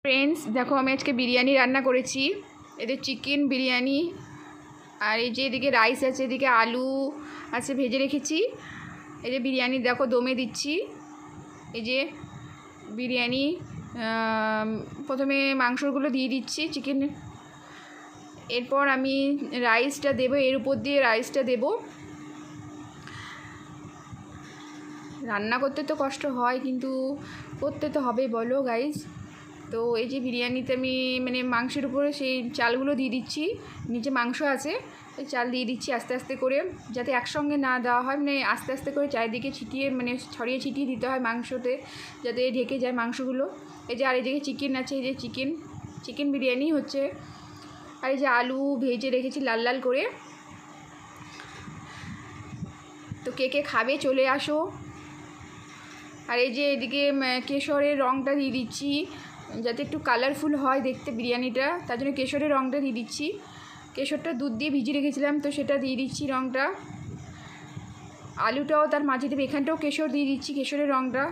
Friends দেখো আমি আজকে বিরিয়ানি রান্না করেছি। এদের চিকেন বিরিয়ানি, আর এই যে এদিকে রাইস আছে, এদিকে আলু আছে ভেজে রেখেছি। এই যে বিরিয়ানি দেখো দমে দিচ্ছি। এই যে বিরিয়ানি প্রথমে মাংসগুলো দিয়ে দিচ্ছি চিকেন, এরপর আমি রাইসটা দেবো, এর উপর দিয়ে রাইসটা দেবো। রান্না করতে তো কষ্ট হয়, কিন্তু করতে তো হবে, বলো গাইস। তো এই যে বিরিয়ানিতে আমি মাংসের উপরে সেই চালগুলো দিয়ে দিচ্ছি, নিচে মাংস আছে, ওই চাল দিয়ে দিচ্ছি আস্তে আস্তে করে, যাতে একসঙ্গে না দেওয়া হয়, আস্তে আস্তে করে চারিদিকে ছিটিয়ে ছড়িয়ে ছিটিয়ে দিতে হয় মাংসতে, যাতে ঢেকে যায় মাংসগুলো। এই যে আর এদিকে চিকেন আছে, এই যে চিকেন বিরিয়ানি হচ্ছে। আর এই যে আলু ভেজে রেখেছি লাল লাল করে। তো কে কে খাবে চলে আসো। আর এই যে এদিকে কেশরের রঙটা দিয়ে দিচ্ছি, যাতে একটু কালারফুল হয় দেখতে বিরিয়ানিটা, তার জন্য কেশরের রঙটা দিয়ে দিচ্ছি। কেশরটা দুধ দিয়ে ভিজিয়ে রেখেছিলাম, তো সেটা দিয়ে দিচ্ছি রঙটা। আলুটাও তার মাঝে দেবে, এখানটাও কেশর দিয়ে দিচ্ছি, কেশরের রঙটা।